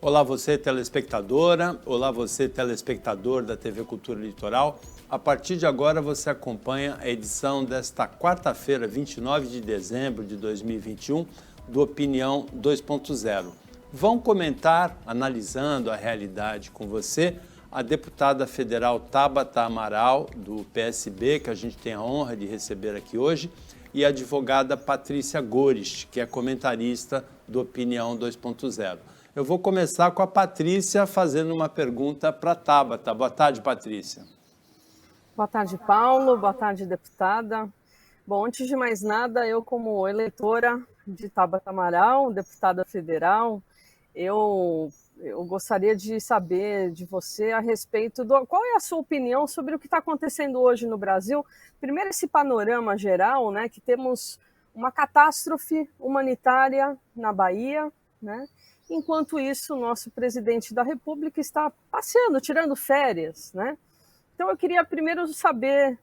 Olá você telespectadora, olá você telespectador da TV Cultura Litoral. A partir de agora você acompanha a edição desta quarta-feira, 29 de dezembro de 2021, do Opinião 2.0. Vão comentar, analisando a realidade com você, a deputada federal Tabata Amaral, do PSB, que a gente tem a honra de receber aqui hoje, e a advogada Patrícia Gores, que é comentarista do Opinião 2.0. Eu vou começar com a Patrícia fazendo uma pergunta para a Tabata. Boa tarde, Patrícia. Boa tarde, Paulo. Boa tarde, deputada. Bom, antes de mais nada, eu como eleitora de Tabata Amaral, deputada federal, eu gostaria de saber de você a respeito qual é a sua opinião sobre o que está acontecendo hoje no Brasil. Primeiro, esse panorama geral, né, que temos uma catástrofe humanitária na Bahia, né? Enquanto isso, o nosso presidente da República está passeando, tirando férias, né? Então, eu queria primeiro saber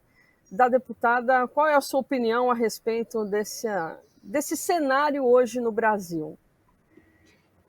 da deputada qual é a sua opinião a respeito desse cenário hoje no Brasil.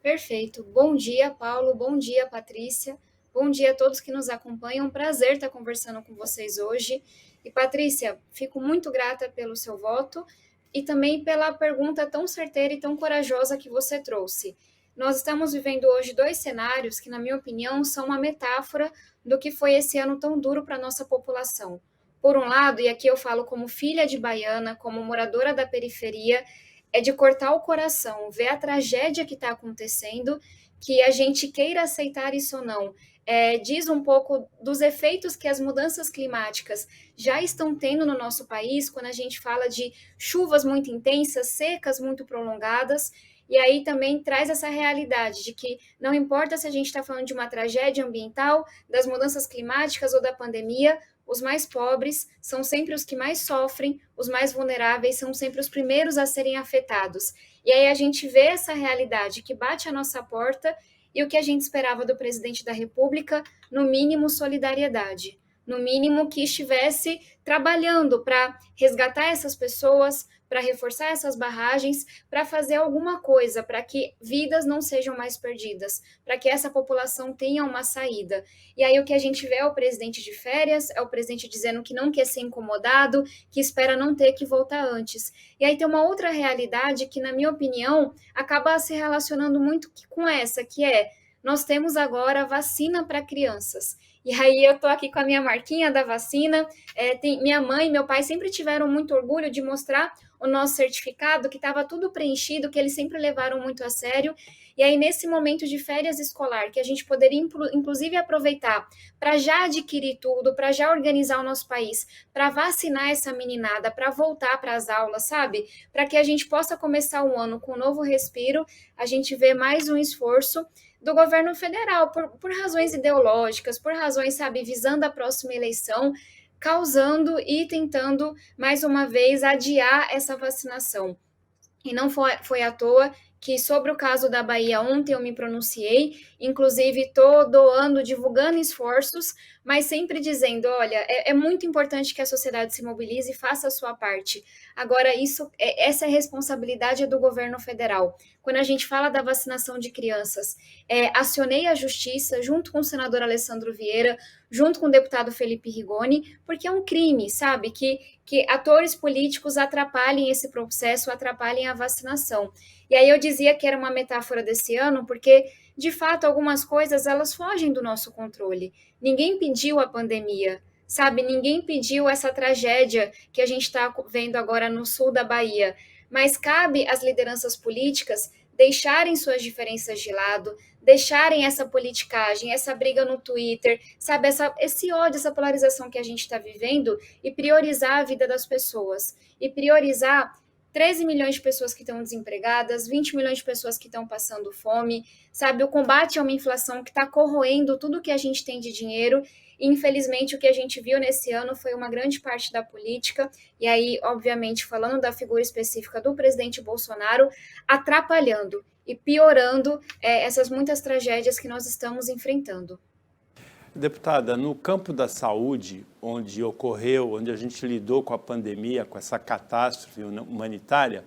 Perfeito. Bom dia, Paulo. Bom dia, Patrícia. Bom dia a todos que nos acompanham. Prazer estar conversando com vocês hoje. E, Patrícia, fico muito grata pelo seu voto e também pela pergunta tão certeira e tão corajosa que você trouxe. Nós estamos vivendo hoje dois cenários que, na minha opinião, são uma metáfora do que foi esse ano tão duro para a nossa população. Por um lado, e aqui eu falo como filha de baiana, como moradora da periferia, é de cortar o coração, ver a tragédia que está acontecendo, que a gente queira aceitar isso ou não. Diz um pouco dos efeitos que as mudanças climáticas já estão tendo no nosso país, quando a gente fala de chuvas muito intensas, secas muito prolongadas, e aí também traz essa realidade de que não importa se a gente está falando de uma tragédia ambiental, das mudanças climáticas ou da pandemia, os mais pobres são sempre os que mais sofrem, os mais vulneráveis são sempre os primeiros a serem afetados. E aí a gente vê essa realidade que bate à nossa porta e o que a gente esperava do presidente da República, no mínimo solidariedade, no mínimo que estivesse trabalhando para resgatar essas pessoas, para reforçar essas barragens, para fazer alguma coisa, para que vidas não sejam mais perdidas, para que essa população tenha uma saída. E aí o que a gente vê é o presidente de férias, é o presidente dizendo que não quer ser incomodado, que espera não ter que voltar antes. E aí tem uma outra realidade que, na minha opinião, acaba se relacionando muito com essa, que é, nós temos agora vacina para crianças. E aí eu tô aqui com a minha marquinha da vacina, minha mãe e meu pai sempre tiveram muito orgulho de mostrar o nosso certificado, que estava tudo preenchido, que eles sempre levaram muito a sério. E aí, nesse momento de férias escolar, que a gente poderia, inclusive, aproveitar para já adquirir tudo, para já organizar o nosso país, para vacinar essa meninada, para voltar para as aulas, sabe? Para que a gente possa começar o ano com um novo respiro, a gente vê mais um esforço do governo federal, por razões ideológicas, por razões, sabe, visando a próxima eleição, causando e tentando, mais uma vez, adiar essa vacinação. E não foi à toa que sobre o caso da Bahia ontem eu me pronunciei, inclusive estou doando, divulgando esforços, mas sempre dizendo, olha, é muito importante que a sociedade se mobilize e faça a sua parte. Agora, essa responsabilidade é do governo federal. Quando a gente fala da vacinação de crianças, acionei a justiça junto com o senador Alessandro Vieira, junto com o deputado Felipe Rigoni, porque é um crime, sabe, que atores políticos atrapalhem esse processo, atrapalhem a vacinação. E aí eu dizia que era uma metáfora desse ano, porque, de fato, algumas coisas, elas fogem do nosso controle. Ninguém pediu a pandemia, sabe? Ninguém pediu essa tragédia que a gente está vendo agora no sul da Bahia. Mas cabe às lideranças políticas deixarem suas diferenças de lado, deixarem essa politicagem, essa briga no Twitter, sabe, esse ódio, essa polarização que a gente está vivendo e priorizar a vida das pessoas. E priorizar 13 milhões de pessoas que estão desempregadas, 20 milhões de pessoas que estão passando fome, sabe, o combate a uma inflação que está corroendo tudo que a gente tem de dinheiro. E, infelizmente, o que a gente viu nesse ano foi uma grande parte da política, e aí, obviamente, falando da figura específica do presidente Bolsonaro, atrapalhando e piorando essas muitas tragédias que nós estamos enfrentando. Deputada, no campo da saúde, onde a gente lidou com a pandemia, com essa catástrofe humanitária,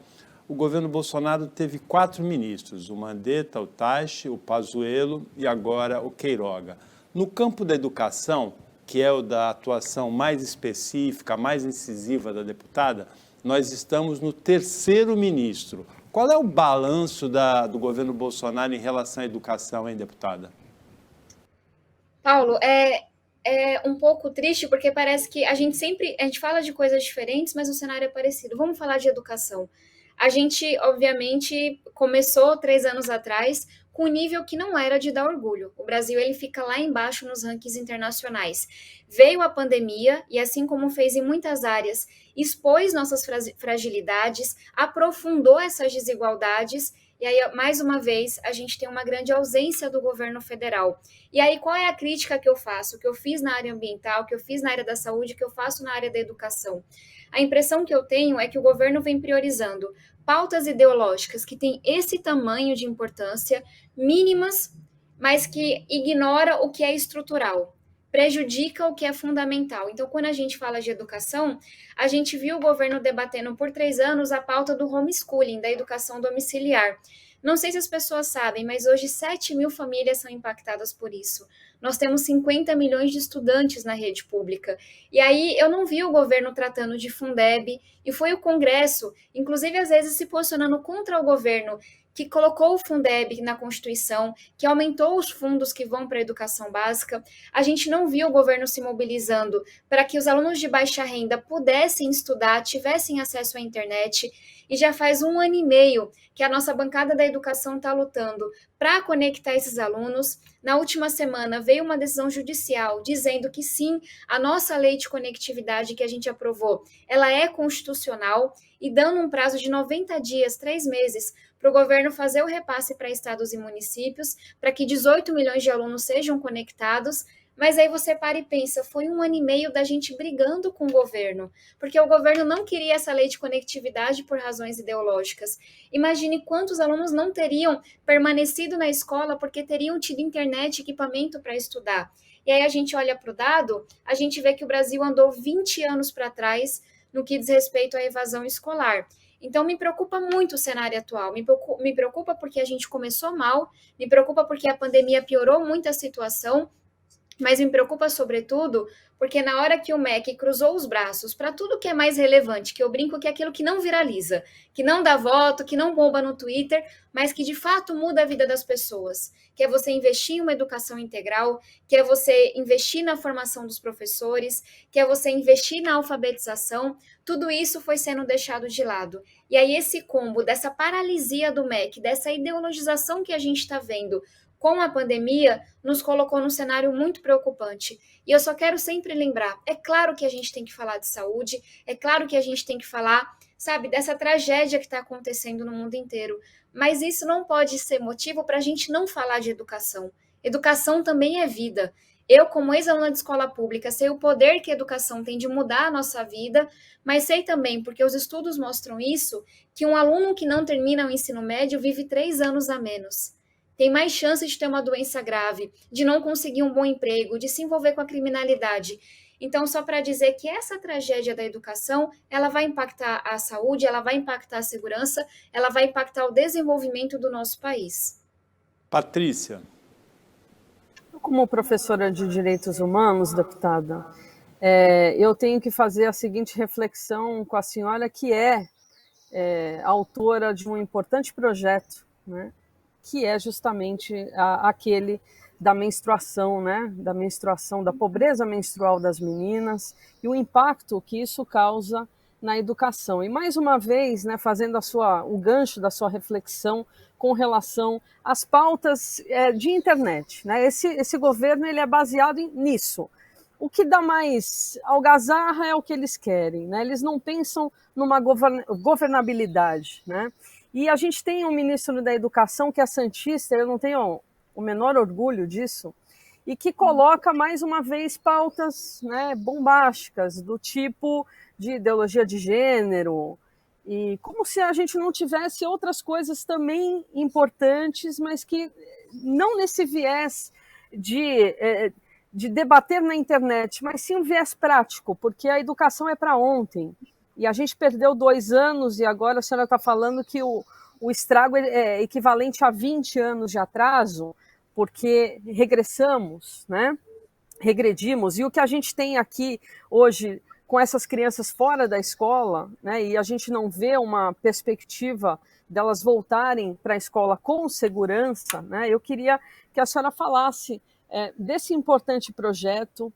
o governo Bolsonaro teve 4 ministros, o Mandetta, o Taixe, o Pazuello e agora o Queiroga. No campo da educação, que é o da atuação mais específica, mais incisiva da deputada, nós estamos no 3º ministro. Qual é o balanço do governo Bolsonaro em relação à educação, hein, deputada? Paulo, é um pouco triste porque parece que a gente fala de coisas diferentes, mas o cenário é parecido. Vamos falar de educação. A gente, obviamente, começou 3 anos atrás com um nível que não era de dar orgulho. O Brasil ele fica lá embaixo nos rankings internacionais. Veio a pandemia e, assim como fez em muitas áreas, expôs nossas fragilidades, aprofundou essas desigualdades. E aí, mais uma vez, a gente tem uma grande ausência do governo federal. E aí, qual é a crítica que eu faço? Que eu fiz na área ambiental, que eu fiz na área da saúde, que eu faço na área da educação? A impressão que eu tenho é que o governo vem priorizando pautas ideológicas que têm esse tamanho de importância, mínimas, mas que ignora o que é estrutural, prejudica o que é fundamental. Então, quando a gente fala de educação, a gente viu o governo debatendo por 3 anos a pauta do homeschooling, da educação domiciliar. Não sei se as pessoas sabem, mas hoje 7 mil famílias são impactadas por isso. Nós temos 50 milhões de estudantes na rede pública. E aí eu não vi o governo tratando de Fundeb, e foi o Congresso, inclusive às vezes se posicionando contra o governo, que colocou o Fundeb na Constituição, que aumentou os fundos que vão para a educação básica. A gente não viu o governo se mobilizando para que os alunos de baixa renda pudessem estudar, tivessem acesso à internet. E já faz 1 ano e meio que a nossa bancada da educação está lutando para conectar esses alunos. Na última semana veio uma decisão judicial dizendo que sim, a nossa lei de conectividade que a gente aprovou, ela é constitucional e dando um prazo de 90 dias, 3 meses, para o governo fazer o repasse para estados e municípios, para que 18 milhões de alunos sejam conectados. Mas aí você para e pensa, foi 1 ano e meio da gente brigando com o governo, porque o governo não queria essa lei de conectividade por razões ideológicas. Imagine quantos alunos não teriam permanecido na escola porque teriam tido internet e equipamento para estudar. E aí a gente olha para o dado, a gente vê que o Brasil andou 20 anos para trás no que diz respeito à evasão escolar. Então, me preocupa muito o cenário atual, me preocupa porque a gente começou mal, me preocupa porque a pandemia piorou muito a situação, mas me preocupa, sobretudo, porque na hora que o MEC cruzou os braços para tudo que é mais relevante, que eu brinco que é aquilo que não viraliza, que não dá voto, que não bomba no Twitter, mas que de fato muda a vida das pessoas, que é você investir em uma educação integral, que é você investir na formação dos professores, que é você investir na alfabetização, tudo isso foi sendo deixado de lado. E aí esse combo dessa paralisia do MEC, dessa ideologização que a gente está vendo com a pandemia, nos colocou num cenário muito preocupante. E eu só quero sempre lembrar, é claro que a gente tem que falar de saúde, é claro que a gente tem que falar, sabe, dessa tragédia que está acontecendo no mundo inteiro, mas isso não pode ser motivo para a gente não falar de educação. Educação também é vida. Eu, como ex-aluna de escola pública, sei o poder que a educação tem de mudar a nossa vida, mas sei também, porque os estudos mostram isso, que um aluno que não termina o ensino médio vive 3 anos a menos. Tem mais chance de ter uma doença grave, de não conseguir um bom emprego, de se envolver com a criminalidade. Então, só para dizer que essa tragédia da educação, ela vai impactar a saúde, ela vai impactar a segurança, ela vai impactar o desenvolvimento do nosso país. Patrícia. Como professora de Direitos Humanos, deputada, eu tenho que fazer a seguinte reflexão com a senhora, que é autora de um importante projeto, né? Que é justamente aquele da menstruação, né? Da menstruação, da pobreza menstrual das meninas e o impacto que isso causa na educação. E mais uma vez, né, fazendo o gancho da sua reflexão com relação às pautas de internet, né? Esse governo ele é baseado nisso. O que dá mais algazarra é o que eles querem, né? Eles não pensam numa governabilidade, né? E a gente tem um ministro da Educação que é santista, eu não tenho o menor orgulho disso, e que coloca mais uma vez pautas, né, bombásticas, do tipo de ideologia de gênero, e como se a gente não tivesse outras coisas também importantes, mas que não nesse viés de debater na internet, mas sim um viés prático, porque a educação é para ontem. e a gente perdeu 2 anos, e agora a senhora está falando que o estrago é equivalente a 20 anos de atraso, porque regressamos, né? Regredimos, e o que a gente tem aqui hoje com essas crianças fora da escola, né, e a gente não vê uma perspectiva delas voltarem para a escola com segurança, né, eu queria que a senhora falasse desse importante projeto,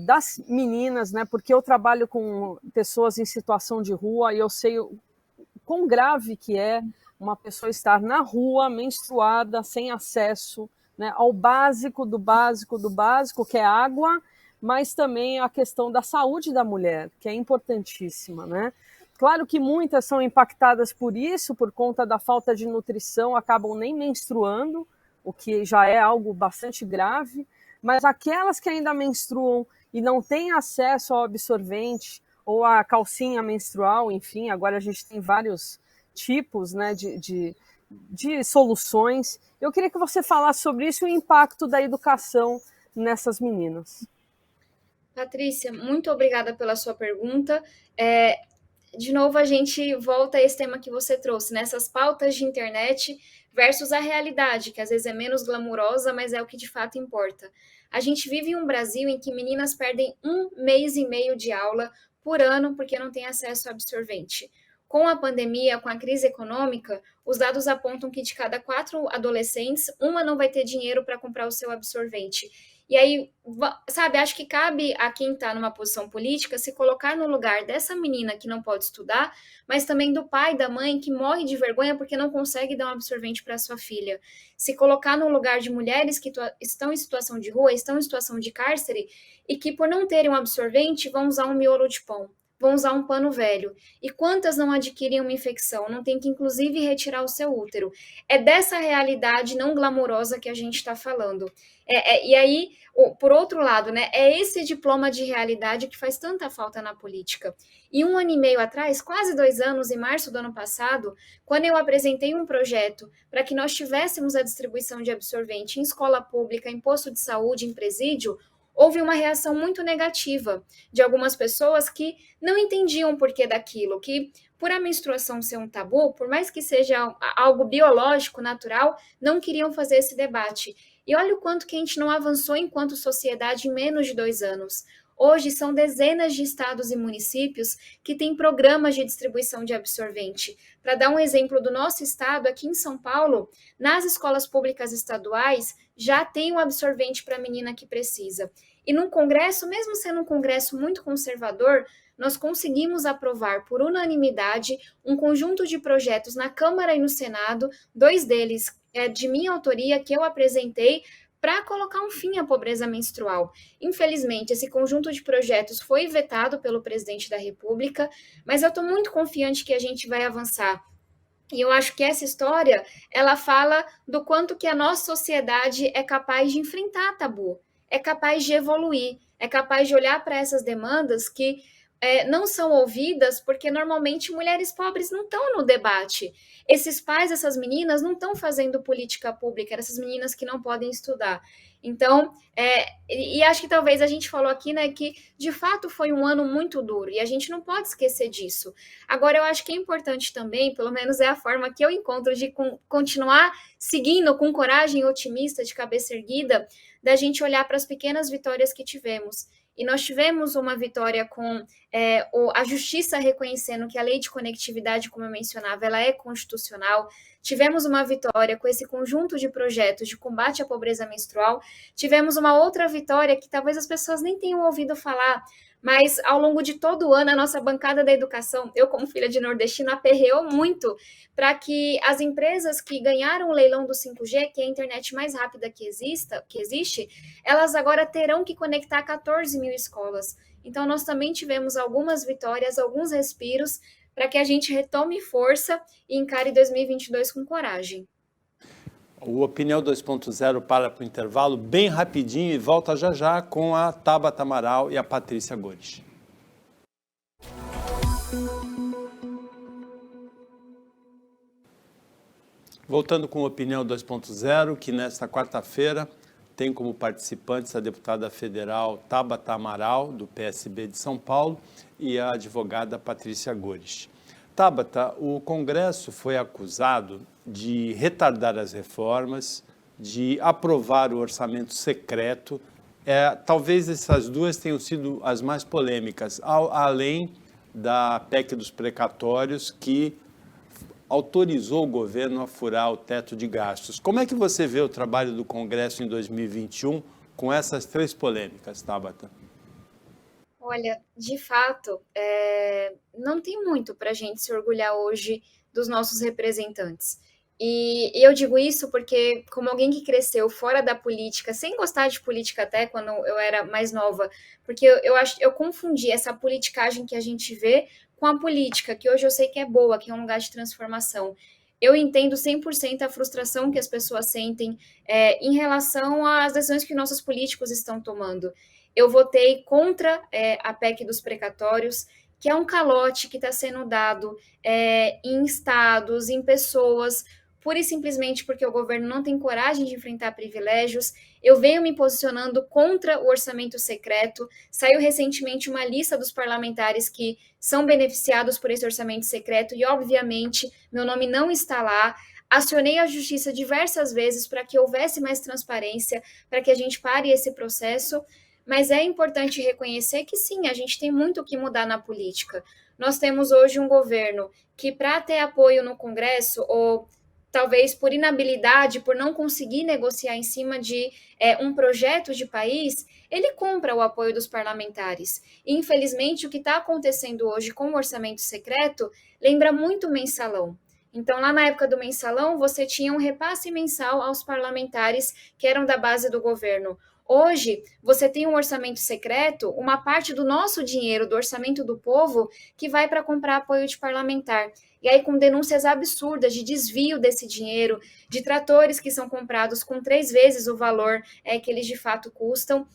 das meninas, né, porque eu trabalho com pessoas em situação de rua e eu sei o quão grave que é uma pessoa estar na rua, menstruada, sem acesso, né, ao básico do básico do básico, que é água, mas também a questão da saúde da mulher, que é importantíssima, né? Claro que muitas são impactadas por isso, por conta da falta de nutrição, acabam nem menstruando, o que já é algo bastante grave, mas aquelas que ainda menstruam e não têm acesso ao absorvente ou à calcinha menstrual, enfim, agora a gente tem vários tipos, né, de soluções. Eu queria que você falasse sobre isso e o impacto da educação nessas meninas. Patrícia, muito obrigada pela sua pergunta. De novo, a gente volta a esse tema que você trouxe, nessas pautas de internet versus a realidade, que às vezes é menos glamurosa, mas é o que de fato importa. A gente vive em um Brasil em que meninas perdem 1 mês e meio de aula por ano porque não têm acesso ao absorvente. Com a pandemia, com a crise econômica, os dados apontam que de cada 4 adolescentes, uma não vai ter dinheiro para comprar o seu absorvente. E aí, sabe, acho que cabe a quem está numa posição política se colocar no lugar dessa menina que não pode estudar, mas também do pai e da mãe que morre de vergonha porque não consegue dar um absorvente para sua filha. Se colocar no lugar de mulheres que estão em situação de rua, estão em situação de cárcere e que por não terem um absorvente vão usar um miolo de pão, vão usar um pano velho. E quantas não adquirem uma infecção, não tem que inclusive retirar o seu útero? É dessa realidade não glamourosa que a gente está falando. E aí, por outro lado, né, é esse diploma de realidade que faz tanta falta na política. E 1 ano e meio atrás, quase 2 anos, em março do ano passado, quando eu apresentei um projeto para que nós tivéssemos a distribuição de absorvente em escola pública, em posto de saúde, em presídio, houve uma reação muito negativa de algumas pessoas que não entendiam o porquê daquilo, que por a menstruação ser um tabu, por mais que seja algo biológico, natural, não queriam fazer esse debate. E olha o quanto que a gente não avançou enquanto sociedade em menos de 2 anos. Hoje são dezenas de estados e municípios que têm programas de distribuição de absorvente. Para dar um exemplo do nosso estado, aqui em São Paulo, nas escolas públicas estaduais, já tem um absorvente para a menina que precisa. E num congresso, mesmo sendo um congresso muito conservador, nós conseguimos aprovar por unanimidade um conjunto de projetos na Câmara e no Senado, 2 deles de minha autoria, que eu apresentei, para colocar um fim à pobreza menstrual. Infelizmente, esse conjunto de projetos foi vetado pelo presidente da República, mas eu estou muito confiante que a gente vai avançar. E eu acho que essa história, ela fala do quanto que a nossa sociedade é capaz de enfrentar tabu, é capaz de evoluir, é capaz de olhar para essas demandas que não são ouvidas porque normalmente mulheres pobres não estão no debate. Esses pais, essas meninas não estão fazendo política pública, essas meninas que não podem estudar. Então, e acho que talvez a gente falou aqui, né, que de fato foi um ano muito duro e a gente não pode esquecer disso. Agora, eu acho que é importante também, pelo menos é a forma que eu encontro de continuar seguindo com coragem otimista, de cabeça erguida, da gente olhar para as pequenas vitórias que tivemos. E nós tivemos uma vitória com a justiça reconhecendo que a lei de conectividade, como eu mencionava, ela é constitucional. Tivemos uma vitória com esse conjunto de projetos de combate à pobreza menstrual. Tivemos uma outra vitória que talvez as pessoas nem tenham ouvido falar, mas ao longo de todo o ano, a nossa bancada da educação, eu como filha de nordestino, aperreou muito para que as empresas que ganharam o leilão do 5G, que é a internet mais rápida que existe, elas agora terão que conectar 14 mil escolas. Então, nós também tivemos algumas vitórias, alguns respiros, para que a gente retome força e encare 2022 com coragem. O Opinião 2.0 para o intervalo bem rapidinho e volta já já com a Tabata Amaral e a Patrícia Gomes. Voltando com o Opinião 2.0, que nesta quarta-feira tem como participantes a deputada federal Tabata Amaral, do PSB de São Paulo, e a advogada Patrícia Gores. Tabata, o Congresso foi acusado de retardar as reformas, de aprovar o orçamento secreto. Talvez essas duas tenham sido as mais polêmicas, além da PEC dos precatórios, que autorizou o governo a furar o teto de gastos. Como é que você vê o trabalho do Congresso em 2021 com essas três polêmicas, Tabata? Olha, de fato, não tem muito para a gente se orgulhar hoje dos nossos representantes. E eu digo isso porque, como alguém que cresceu fora da política, sem gostar de política até quando eu era mais nova, porque eu confundi essa politicagem que a gente vê com a política, que hoje eu sei que é boa, que é um lugar de transformação. Eu entendo 100% a frustração que as pessoas sentem em relação às decisões que nossos políticos estão tomando. Eu votei contra a PEC dos precatórios, que é um calote que está sendo dado em estados, em pessoas, pura e simplesmente porque o governo não tem coragem de enfrentar privilégios. Eu venho me posicionando contra o orçamento secreto. Saiu recentemente uma lista dos parlamentares que são beneficiados por esse orçamento secreto e, obviamente, meu nome não está lá. Acionei a justiça diversas vezes para que houvesse mais transparência, para que a gente pare esse processo. Mas é importante reconhecer que sim, a gente tem muito o que mudar na política. Nós temos hoje um governo que, para ter apoio no Congresso, ou talvez por inabilidade, por não conseguir negociar em cima de um projeto de país, ele compra o apoio dos parlamentares. E, infelizmente, o que está acontecendo hoje com o orçamento secreto lembra muito o mensalão. Então, lá na época do mensalão, você tinha um repasse mensal aos parlamentares que eram da base do governo. Hoje, você tem um orçamento secreto, uma parte do nosso dinheiro, do orçamento do povo, que vai para comprar apoio de parlamentar. E aí, com denúncias absurdas de desvio desse dinheiro, de tratores que são comprados com 3 vezes o valor que eles de fato custam.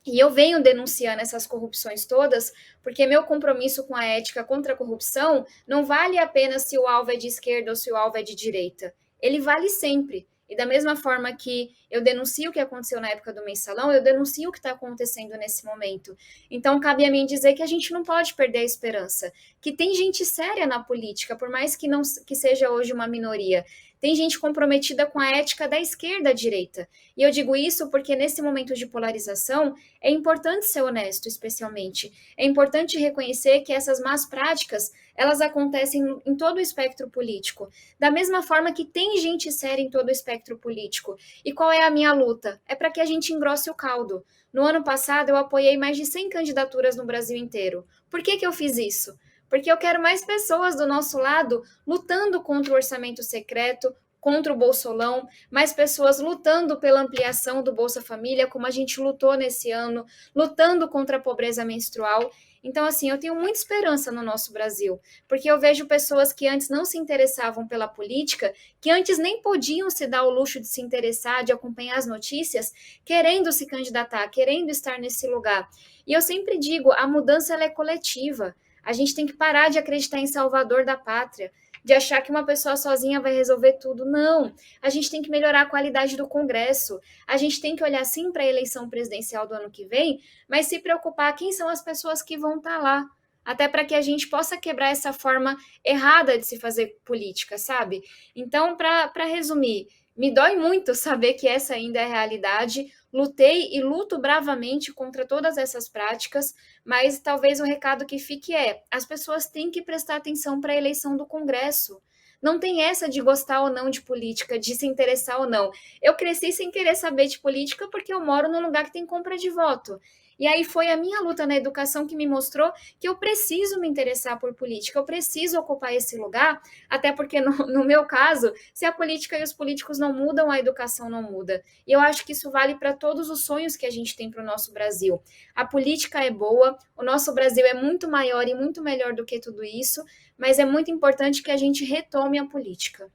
E eu venho denunciando essas corrupções todas, porque meu compromisso com a ética contra a corrupção não vale apenas se o alvo é de esquerda ou se o alvo é de direita. Ele vale sempre. E da mesma forma que eu denuncio o que aconteceu na época do mensalão, eu denuncio o que está acontecendo nesse momento. Então, cabe a mim dizer que a gente não pode perder a esperança, que tem gente séria na política, por mais que não que seja hoje uma minoria. Tem gente comprometida com a ética da esquerda à direita. E eu digo isso porque nesse momento de polarização é importante ser honesto, especialmente. É importante reconhecer que essas más práticas, elas acontecem em todo o espectro político. Da mesma forma que tem gente séria em todo o espectro político. E qual é a minha luta? É para que a gente engrosse o caldo. No ano passado, eu apoiei mais de 100 candidaturas no Brasil inteiro. Por que eu fiz isso? Porque eu quero mais pessoas do nosso lado lutando contra o orçamento secreto, contra o Bolsolão, mais pessoas lutando pela ampliação do Bolsa Família, como a gente lutou nesse ano, lutando contra a pobreza menstrual. Então, assim, eu tenho muita esperança no nosso Brasil, porque eu vejo pessoas que antes não se interessavam pela política, que antes nem podiam se dar o luxo de se interessar, de acompanhar as notícias, querendo se candidatar, querendo estar nesse lugar. E eu sempre digo, a mudança ela é coletiva. A gente tem que parar de acreditar em salvador da pátria, de achar que uma pessoa sozinha vai resolver tudo. Não, a gente tem que melhorar a qualidade do Congresso. A gente tem que olhar sim para a eleição presidencial do ano que vem, mas se preocupar quem são as pessoas que vão estar lá. Até para que a gente possa quebrar essa forma errada de se fazer política, sabe? Então, para resumir, me dói muito saber que essa ainda é a realidade. Lutei e luto bravamente contra todas essas práticas, mas talvez o recado que fique as pessoas têm que prestar atenção para a eleição do Congresso. Não tem essa de gostar ou não de política, de se interessar ou não. Eu cresci sem querer saber de política porque eu moro num lugar que tem compra de voto. E aí foi a minha luta na educação que me mostrou que eu preciso me interessar por política, eu preciso ocupar esse lugar, até porque no meu caso, se a política e os políticos não mudam, a educação não muda. E eu acho que isso vale para todos os sonhos que a gente tem para o nosso Brasil. A política é boa, o nosso Brasil é muito maior e muito melhor do que tudo isso, mas é muito importante que a gente retome a política.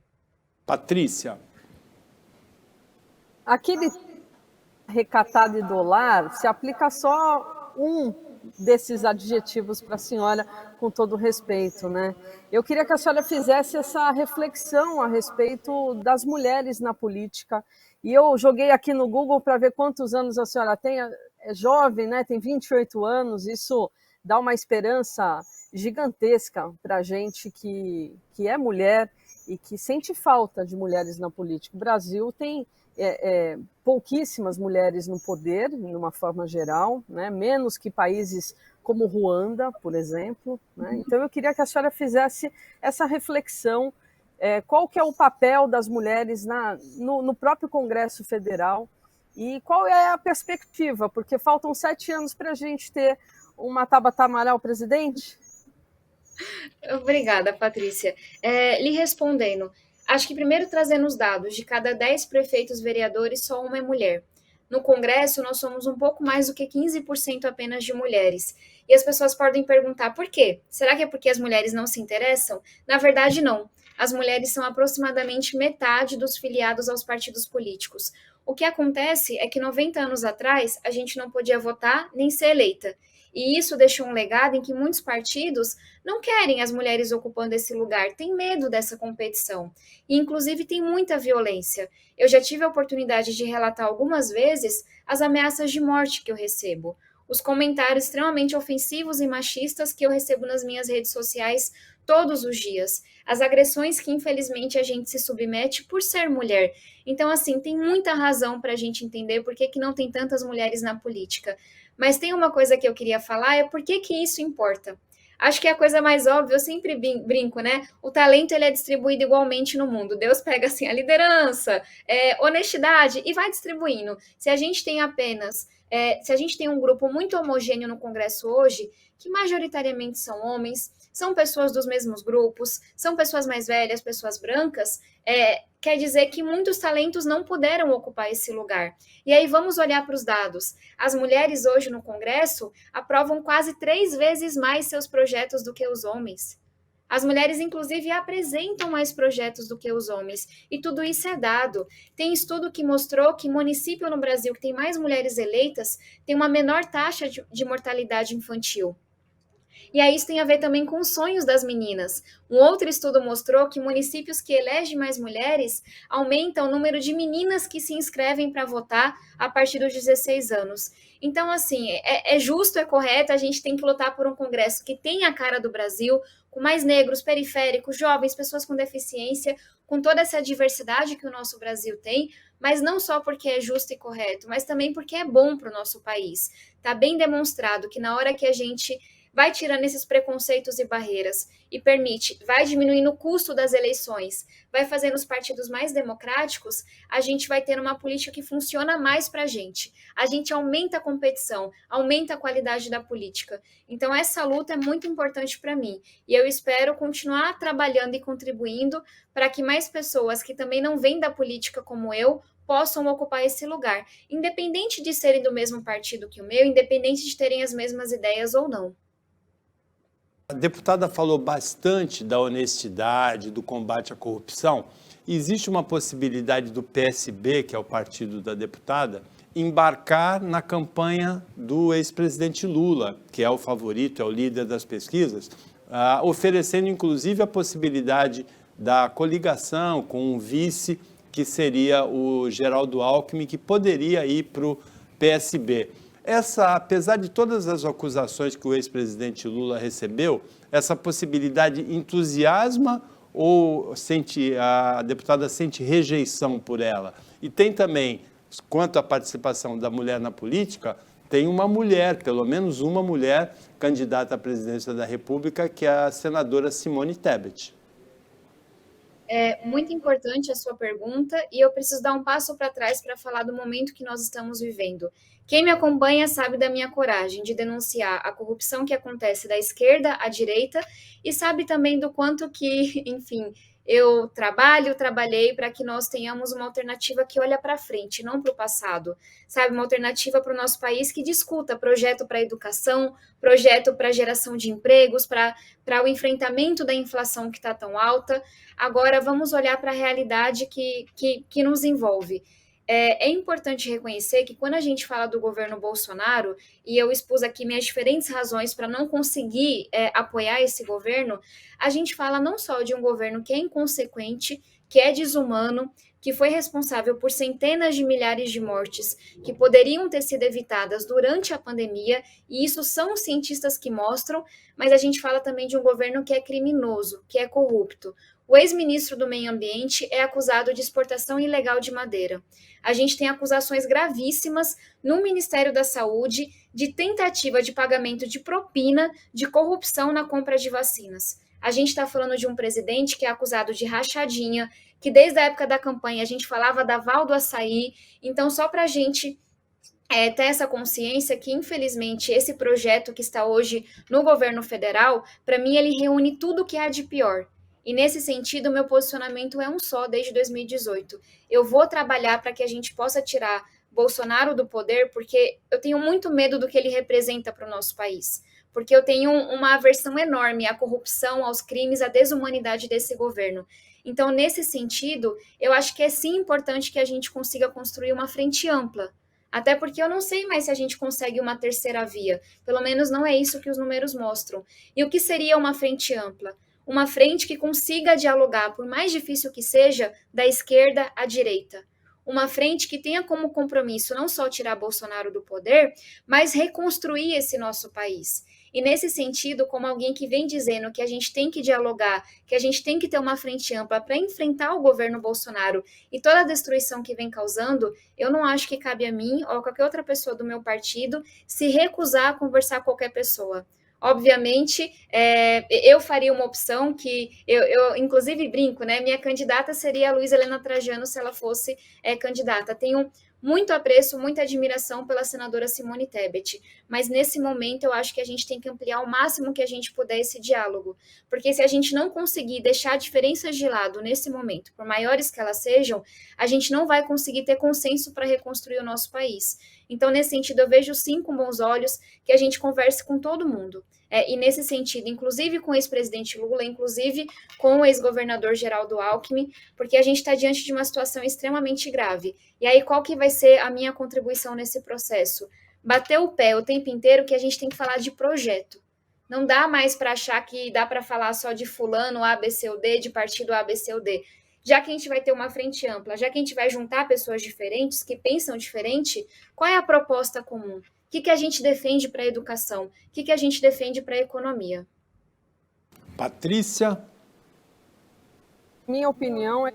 Patrícia. Aquele recatado e dólar se aplica só desses adjetivos para a senhora, com todo respeito, né? Eu queria que a senhora fizesse essa reflexão a respeito das mulheres na política. E eu joguei aqui no Google para ver quantos anos a senhora tem. É jovem, né? Tem 28 anos. Isso dá uma esperança gigantesca para a gente que é mulher e que sente falta de mulheres na política. O Brasil tem pouquíssimas mulheres no poder, de uma forma geral, né? Menos que países como Ruanda, por exemplo, né? Então eu queria que a senhora fizesse essa reflexão, qual que é o papel das mulheres no próprio Congresso Federal e qual é a perspectiva, porque faltam 7 anos para a gente ter uma Tabata Amaral presidente. Obrigada, Patrícia. Lhe respondendo, acho que primeiro trazendo os dados, de cada 10 prefeitos vereadores, só uma é mulher. No Congresso, nós somos um pouco mais do que 15% apenas de mulheres. E as pessoas podem perguntar por quê? Será que é porque as mulheres não se interessam? Na verdade, não. As mulheres são aproximadamente metade dos filiados aos partidos políticos. O que acontece é que 90 anos atrás, a gente não podia votar nem ser eleita. E isso deixou um legado em que muitos partidos não querem as mulheres ocupando esse lugar, têm medo dessa competição. E, inclusive, tem muita violência. Eu já tive a oportunidade de relatar algumas vezes as ameaças de morte que eu recebo, os comentários extremamente ofensivos e machistas que eu recebo nas minhas redes sociais todos os dias, as agressões que, infelizmente, a gente se submete por ser mulher. Então, assim, tem muita razão para a gente entender por que não tem tantas mulheres na política. Mas tem uma coisa que eu queria falar, é por que isso importa. Acho que é a coisa mais óbvia, eu sempre brinco, né? O talento ele é distribuído igualmente no mundo. Deus pega assim a liderança, honestidade e vai distribuindo. Se a gente tem um grupo muito homogêneo no Congresso hoje, que majoritariamente são homens, são pessoas dos mesmos grupos, são pessoas mais velhas, pessoas brancas, quer dizer que muitos talentos não puderam ocupar esse lugar. E aí vamos olhar para os dados. As mulheres hoje no Congresso aprovam quase 3 vezes mais seus projetos do que os homens. As mulheres, inclusive, apresentam mais projetos do que os homens. E tudo isso é dado. Tem estudo que mostrou que município no Brasil que tem mais mulheres eleitas tem uma menor taxa de mortalidade infantil. E aí isso tem a ver também com os sonhos das meninas. Um outro estudo mostrou que municípios que elegem mais mulheres aumentam o número de meninas que se inscrevem para votar a partir dos 16 anos. Então, assim, é justo, é correto, a gente tem que lutar por um Congresso que tenha a cara do Brasil, com mais negros, periféricos, jovens, pessoas com deficiência, com toda essa diversidade que o nosso Brasil tem, mas não só porque é justo e correto, mas também porque é bom para o nosso país. Está bem demonstrado que na hora que a gente vai tirando esses preconceitos e barreiras e vai diminuindo o custo das eleições, vai fazendo os partidos mais democráticos, a gente vai ter uma política que funciona mais para a gente. A gente aumenta a competição, aumenta a qualidade da política. Então, essa luta é muito importante para mim. E eu espero continuar trabalhando e contribuindo para que mais pessoas que também não vêm da política como eu possam ocupar esse lugar, independente de serem do mesmo partido que o meu, independente de terem as mesmas ideias ou não. A deputada falou bastante da honestidade, do combate à corrupção. Existe uma possibilidade do PSB, que é o partido da deputada, embarcar na campanha do ex-presidente Lula, que é o favorito, é o líder das pesquisas, oferecendo inclusive a possibilidade da coligação com um vice, que seria o Geraldo Alckmin, que poderia ir para o PSB. Apesar de todas as acusações que o ex-presidente Lula recebeu, essa possibilidade entusiasma ou a deputada sente rejeição por ela? E tem também, quanto à participação da mulher na política, tem uma mulher, pelo menos uma mulher, candidata à presidência da República, que é a senadora Simone Tebet. É muito importante a sua pergunta e eu preciso dar um passo para trás para falar do momento que nós estamos vivendo. Quem me acompanha sabe da minha coragem de denunciar a corrupção que acontece da esquerda à direita e sabe também do quanto que, enfim, eu trabalhei para que nós tenhamos uma alternativa que olha para frente, não para o passado. Sabe, uma alternativa para o nosso país que discuta projeto para a educação, projeto para a geração de empregos, para o enfrentamento da inflação que está tão alta. Agora, vamos olhar para a realidade que nos envolve. é importante reconhecer que quando a gente fala do governo Bolsonaro, e eu expus aqui minhas diferentes razões para não conseguir apoiar esse governo, a gente fala não só de um governo que é inconsequente, que é desumano, que foi responsável por centenas de milhares de mortes que poderiam ter sido evitadas durante a pandemia, e isso são os cientistas que mostram, mas a gente fala também de um governo que é criminoso, que é corrupto. O ex-ministro do Meio Ambiente é acusado de exportação ilegal de madeira. A gente tem acusações gravíssimas no Ministério da Saúde de tentativa de pagamento de propina, de corrupção na compra de vacinas. A gente está falando de um presidente que é acusado de rachadinha, que desde a época da campanha a gente falava da Val do Açaí. Então, só para a gente ter essa consciência que, infelizmente, esse projeto que está hoje no governo federal, para mim, ele reúne tudo o que há de pior. E, nesse sentido, meu posicionamento é um só desde 2018. Eu vou trabalhar para que a gente possa tirar Bolsonaro do poder, porque eu tenho muito medo do que ele representa para o nosso país. Porque eu tenho uma aversão enorme à corrupção, aos crimes, à desumanidade desse governo. Então, nesse sentido, eu acho que é sim importante que a gente consiga construir uma frente ampla. Até porque eu não sei mais se a gente consegue uma terceira via. Pelo menos não é isso que os números mostram. E o que seria uma frente ampla? Uma frente que consiga dialogar, por mais difícil que seja, da esquerda à direita. Uma frente que tenha como compromisso não só tirar Bolsonaro do poder, mas reconstruir esse nosso país. E nesse sentido, como alguém que vem dizendo que a gente tem que dialogar, que a gente tem que ter uma frente ampla para enfrentar o governo Bolsonaro e toda a destruição que vem causando, eu não acho que cabe a mim ou a qualquer outra pessoa do meu partido se recusar a conversar com qualquer pessoa. Obviamente, eu faria uma opção que eu inclusive brinco, né? Minha candidata seria a Luísa Helena Trajano se ela fosse candidata. Tenho muito apreço, muita admiração pela senadora Simone Tebet, mas nesse momento eu acho que a gente tem que ampliar ao máximo que a gente puder esse diálogo, porque se a gente não conseguir deixar diferenças de lado nesse momento, por maiores que elas sejam, a gente não vai conseguir ter consenso para reconstruir o nosso país. Então, nesse sentido, eu vejo sim com bons olhos que a gente converse com todo mundo. E nesse sentido, inclusive com o ex-presidente Lula, inclusive com o ex-governador Geraldo Alckmin, porque a gente está diante de uma situação extremamente grave. E aí, qual que vai ser a minha contribuição nesse processo? Bater o pé o tempo inteiro que a gente tem que falar de projeto. Não dá mais para achar que dá para falar só de fulano A, B, C ou D, de partido A, B, C ou D. Já que a gente vai ter uma frente ampla, já que a gente vai juntar pessoas diferentes, que pensam diferente, qual é a proposta comum? O que a gente defende para a educação? O que a gente defende para a economia? Patrícia? Minha opinião é,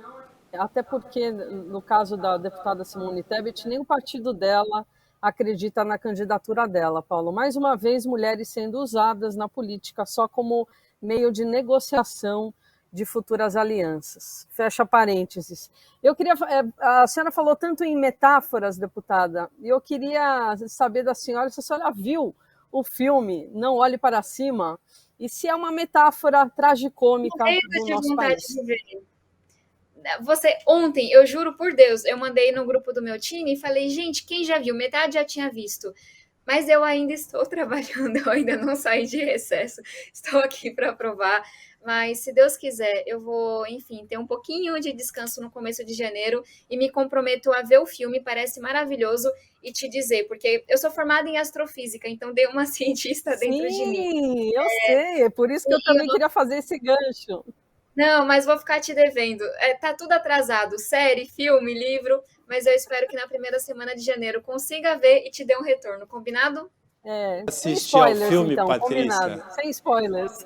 até porque no caso da deputada Simone Tebet, nem o partido dela acredita na candidatura dela, Paulo. Mais uma vez, mulheres sendo usadas na política só como meio de negociação de futuras alianças. Fecha parênteses. Eu queria, a senhora falou tanto em metáforas, deputada, e eu queria saber da senhora se a senhora viu o filme Não Olhe Para Cima e se é uma metáfora tragicômica do nosso país. Ontem, eu juro por Deus, eu mandei no grupo do meu time e falei, gente, quem já viu? Metade já tinha visto. Mas eu ainda estou trabalhando, eu ainda não saí de recesso, estou aqui para aprovar. Mas, se Deus quiser, eu vou, enfim, ter um pouquinho de descanso no começo de janeiro e me comprometo a ver o filme, parece maravilhoso, e te dizer, porque eu sou formada em astrofísica, então dei uma cientista dentro de mim. Sim, eu sei, é por isso que eu também queria fazer esse gancho. Não, mas vou ficar te devendo. Tá tudo atrasado, série, filme, livro, mas eu espero que na primeira semana de janeiro consiga ver e te dê um retorno, combinado? Sem spoilers, ao filme, então, Patrícia. combinado. Sem spoilers.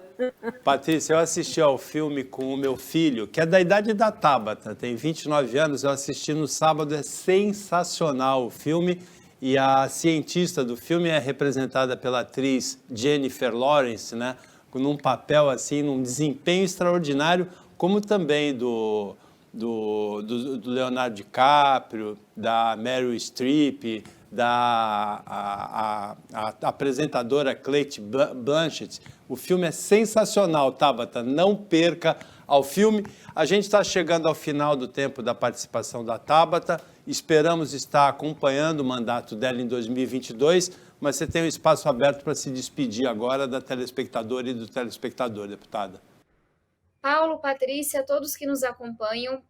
Patrícia, eu assisti ao filme com o meu filho, que é da idade da Tabata, tem 29 anos, eu assisti no sábado, é sensacional o filme, e a cientista do filme é representada pela atriz Jennifer Lawrence, né, num papel assim, num desempenho extraordinário, como também do Leonardo DiCaprio, da Meryl Streep, da apresentadora Cate Blanchett. O filme é sensacional, Tabata, não perca ao filme. A gente está chegando ao final do tempo da participação da Tabata, esperamos estar acompanhando o mandato dela em 2022, mas você tem um espaço aberto para se despedir agora da telespectadora e do telespectador, deputada. Paulo, Patrícia, todos que nos acompanham,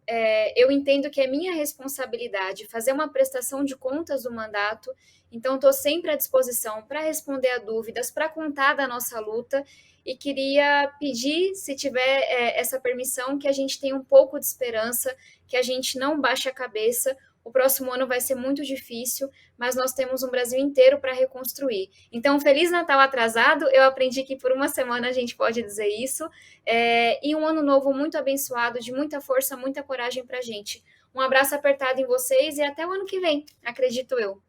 eu entendo que é minha responsabilidade fazer uma prestação de contas do mandato, então estou sempre à disposição para responder a dúvidas, para contar da nossa luta, e queria pedir, se tiver essa permissão, que a gente tenha um pouco de esperança, que a gente não baixe a cabeça. O próximo ano vai ser muito difícil, mas nós temos um Brasil inteiro para reconstruir. Então, Feliz Natal atrasado, eu aprendi que por uma semana a gente pode dizer isso, e um ano novo muito abençoado, de muita força, muita coragem para a gente. Um abraço apertado em vocês e até o ano que vem, acredito eu.